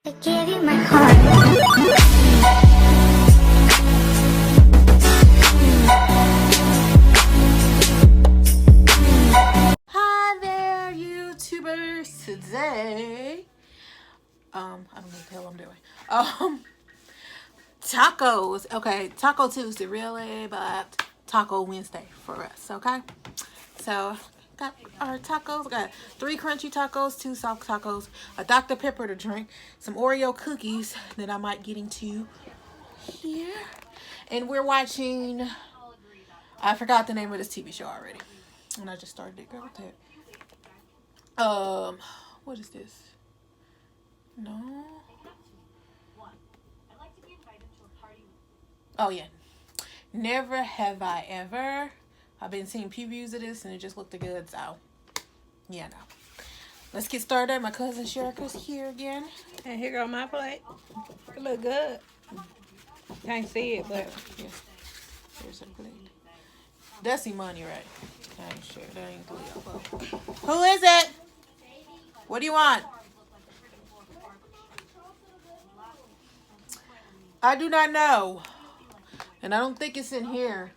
Give you my heart. Hi there, YouTubers. Today, I don't know what the hell I'm doing. Tacos. Okay, Taco Tuesday, really, but Taco Wednesday for us. Okay, so got our tacos. Got 3 crunchy tacos, 2 soft tacos, a Dr. Pepper to drink, some Oreo cookies that I might get into here, and we're watching. I forgot the name of this TV show already, and I just started it. Girl, what the heck? What is this? No. Oh yeah. Never Have I Ever. I've been seeing previews of this and it just looked good, so yeah, no. Let's get started. My cousin Sherika's here again. And here go my plate. It look good. Can't see it, but Yeah. There's a plate. That's Imani, right? I ain't sure. That ain't Cleo. Who is it? What do you want? I do not know. And I don't think it's in here.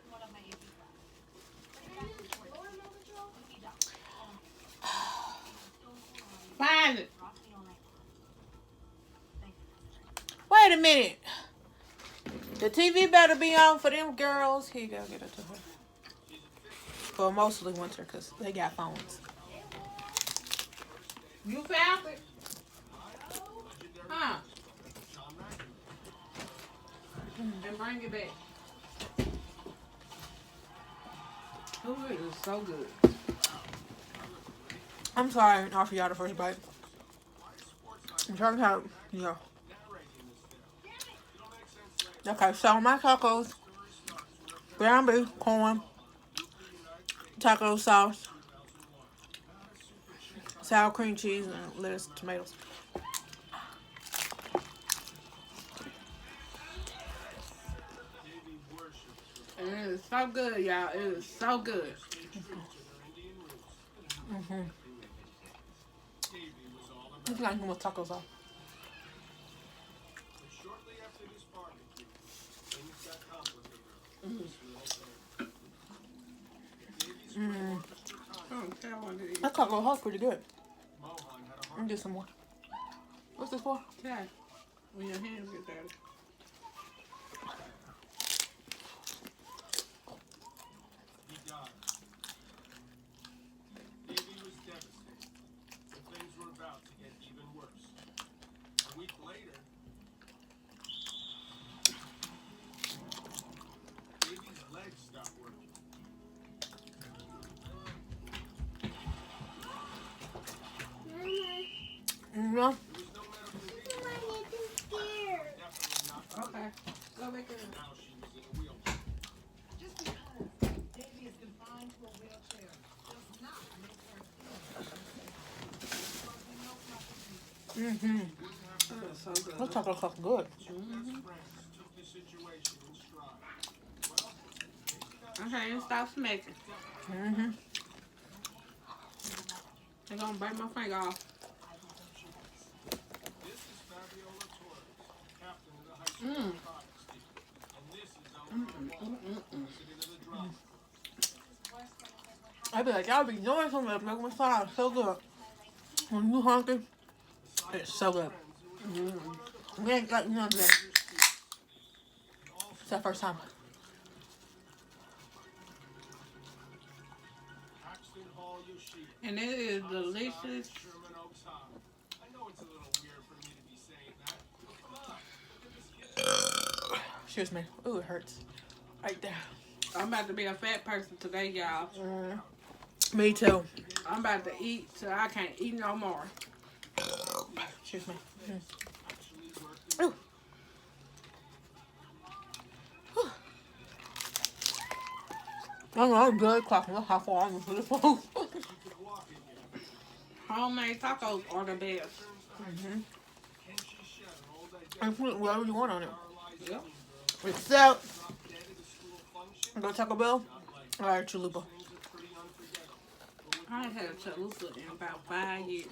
find it. Wait a minute. The TV better be on for them girls. Here you go. Get it to her. For mostly winter because they got phones. You found it? Huh? And bring it back. Oh, it is so good. I'm sorry, not for y'all the first bite. I'm trying to have, yeah. Okay, so my tacos, ground beef, corn, taco sauce, sour cream cheese, and lettuce, tomatoes. And it is so good, y'all. It is so good. It's like with taco sauce. That taco sauce pretty good. Let me get some more. What's this for? Okay. When your hands get dirty. No. Okay. Go make it. That is so good. That taco sauce good. Okay, stop smacking. They're gonna bite my finger off. I be like, y'all be doing something that make my salad so good. When you hungry, it's so good. We ain't got none of that. It's that first time. And it is delicious. Excuse me. Ooh, it hurts. Right there. I'm about to be a fat person today, y'all. Me too. I'm about to eat till I can't eat no more. Excuse me. Ooh. I know, I'm good clocking. Look how far I'm for this phone. Homemade tacos are the best. And put whatever you want on it. Yep. Except, go Taco Bell or Chalupa. I ain't had a chalupa in about 5 years.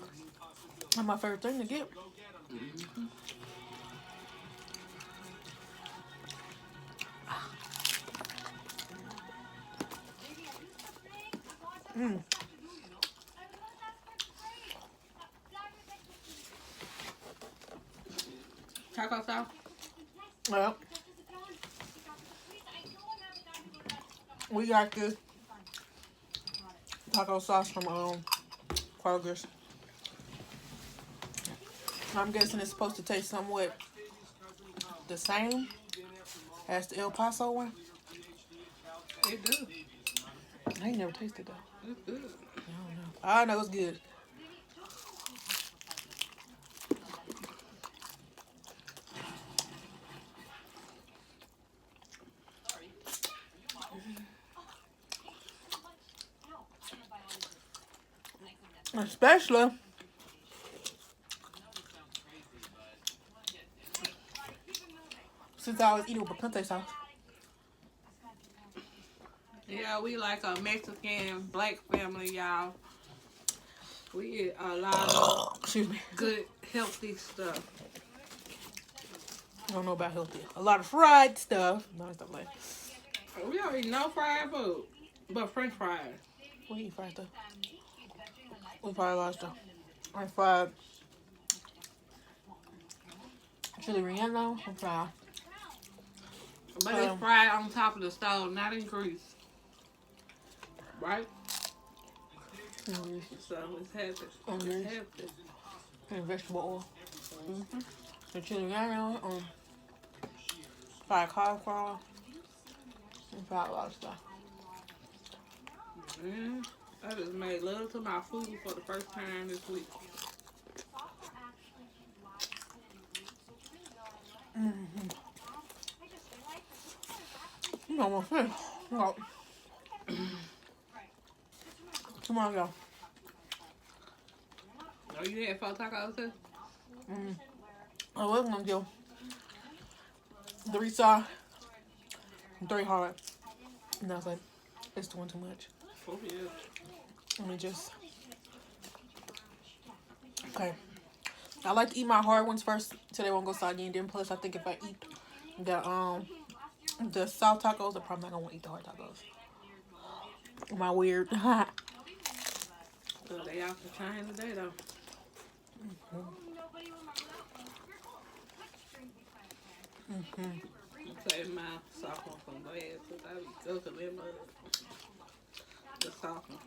That's my favorite thing to get. Taco sauce. Well, we got this taco sauce from Kroger's. I'm guessing it's supposed to taste somewhat the same as the El Paso one. It do. I ain't never tasted that. It's good. I don't know. I know it's good. Especially since I was eating with picante sauce. Yeah, we like a Mexican black family, y'all. We eat a lot of Excuse me. good, healthy stuff. I don't know about healthy. A lot of fried stuff. No, stuff like We don't eat no fried food, but French fries. we eat fried stuff. We fried a lot of stuff. I fried chili relleno. I fried. But it's fried on top of the stove, not in grease. Right? And So it's healthy. And It's grease. healthy. vegetable oil. The chili relleno. Fried cauliflower. And fried a lot of stuff. I just made love to my food for the first time this week. You know what I'm saying? Well, tomorrow, y'all. Oh, you had 4 tacos too? I was gonna do 3 soft and 3 hard. And I was like, it's doing too much. Oh, yeah. Let me just. Okay. I like to eat my hard ones first so they won't go soggy. And then plus, I think if I eat the soft tacos, I'm probably not gonna want to eat the hard tacos. Am I weird? So they out for trying today though. Save my soft one from last because I be cooking them the soft one.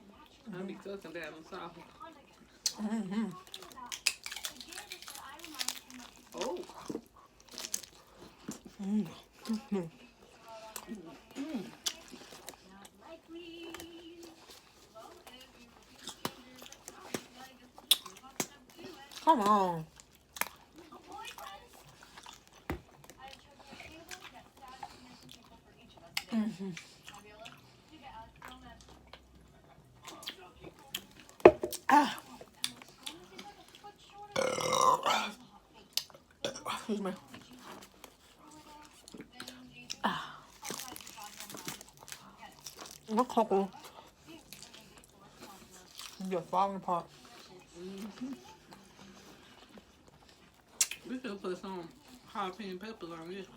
I be cooking down the soft one. Oh. Come on. Ah. Excuse me. What couple? You're falling apart. We should put some jalapeno peppers on this.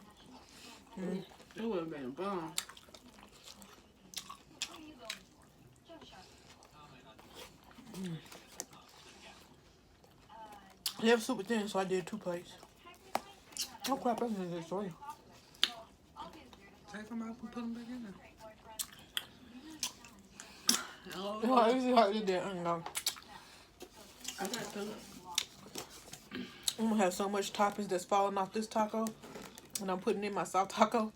It would have been bomb. They have super thin, so I did 2 plates. Oh crap, that's in this 3. Take them out and put them back in there. Oh, You know, I usually hard to do that. I know. I got 2. I'm gonna have so much toppings that's falling off this taco, and I'm putting in my soft taco.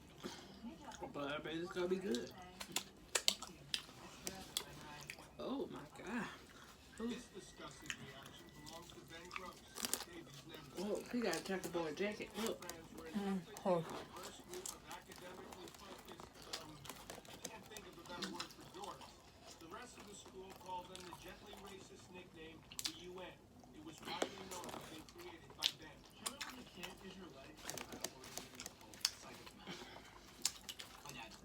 But I bet it's gonna be good. Oh my god. Ooh. Oh, he got a checkerboard jacket. Look. Hold on.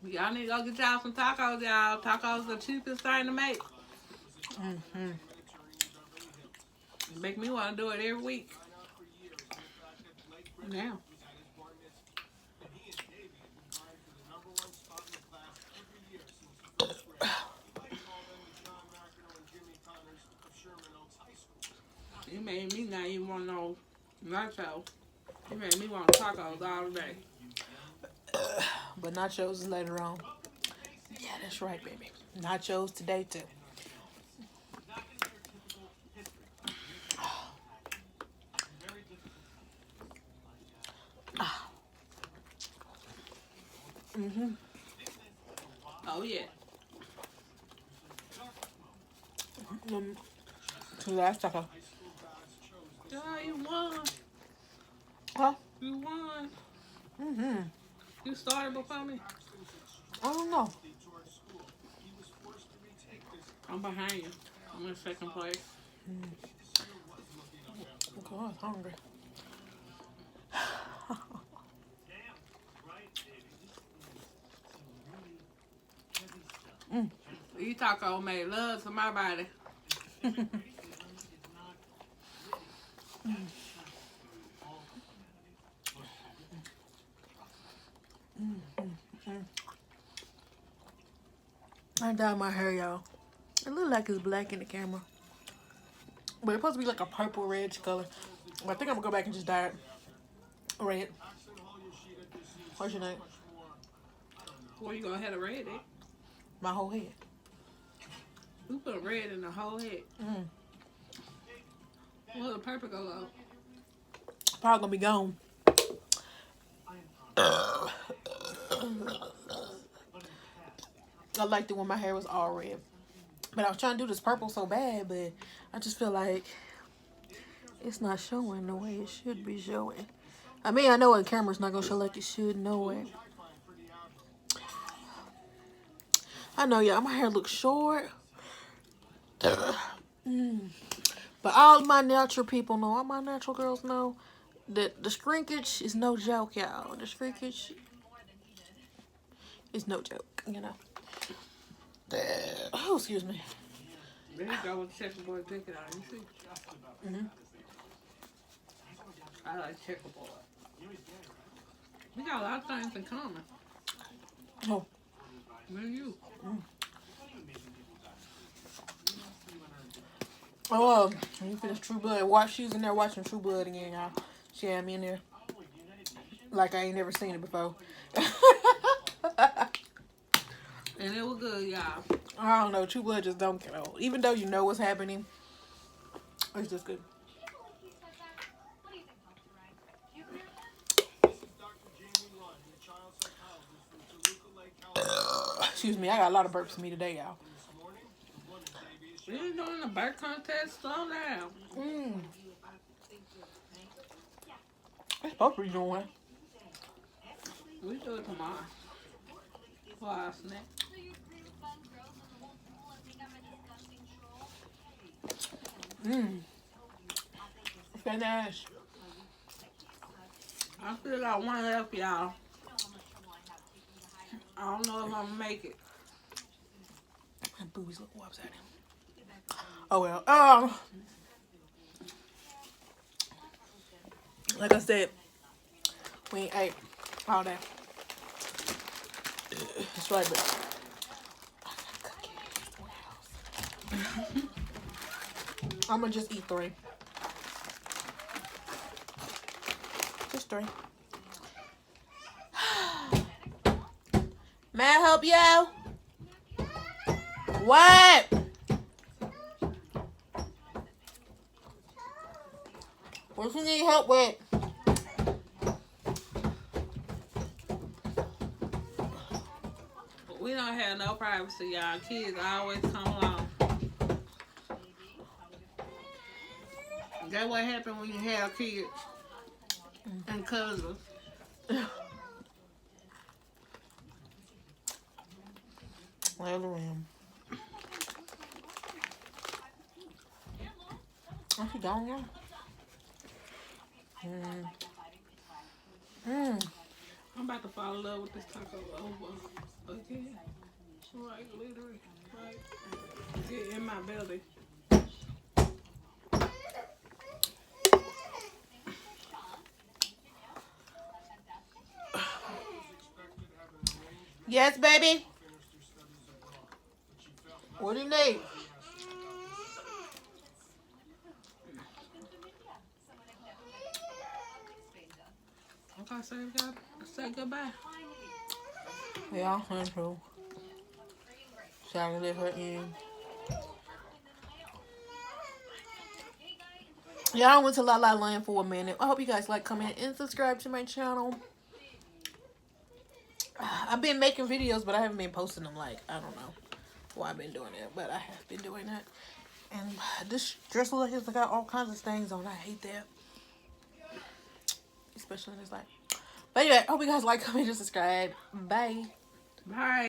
Y'all need to go get y'all some tacos, y'all. Tacos the cheapest thing to make. Make me want to do it every week. Now. You made me not even want no nacho. You made me want tacos all day. But nachos is later on. Yeah, that's right, baby. Nachos today too. Oh yeah. To the last taco. Yeah, you won. Huh? You won. Mm-hmm. You started before me. I don't know. I'm behind you. I'm in second place. Okay, I was hungry. These tacos made love to my body. I dyed my hair, y'all. It look like it's black in the camera. But it's supposed to be like a purple red color. But I think I'm gonna go back and just dye it red. What's your name? Well, you gonna have a red, eh? My whole head. You put red in the whole head. Well, the purple go low. Probably gonna be gone. I liked it when my hair was all red. But I was trying to do this purple so bad, but I just feel like it's not showing the way it should be showing. I mean, I know on camera it's not gonna show like it should, no way. I know, yeah, my hair looks short. But all my natural people know, all my natural girls know that the shrinkage is no joke, y'all. The shrinkage is no joke, you know. Oh, excuse me. There you go with the checkerboard ticket on. You see? I like checkerboard. We got a lot of things in common. Oh. Me and you. Oh, when you finish True Blood, she was in there watching True Blood again, y'all. She had me in there like I ain't never seen it before. And it was good, y'all. I don't know, True Blood just don't get old. Even though you know what's happening, it's just good. Excuse me, I got a lot of burps in me today, y'all. We ain't doing a birth contest. Slow down. It's supposed to be doing one. We do it tomorrow. For our snack. It's that ass. I still got one left, y'all. I don't know if I'm gonna make it. My boobies look lopsided. Oh well. Like I said, we ain't ate all that. That's right, but I'm gonna just eat 3. Just 3. May I help you? What? What you need help with? We don't have no privacy, y'all. Kids always come along. That's what happens when you have kids and cousins. Well, around. Oh, she gone now? I'm about to fall in love with this taco over again. Right, literally. Right. Get in my belly. Yes, baby. What do you need? Okay, so you gotta say goodbye. Yeah, I'm true. So I can let her in. Yeah, I went to La La Land for a minute. I hope you guys like, comment, and subscribe to my channel. I've been making videos, but I haven't been posting them. Like, I don't know why I've been doing it, but I have been doing that. And this dress look has got all kinds of stains on. I hate that, especially in this light. But anyway, I hope you guys like, comment, and subscribe. Bye. Bye.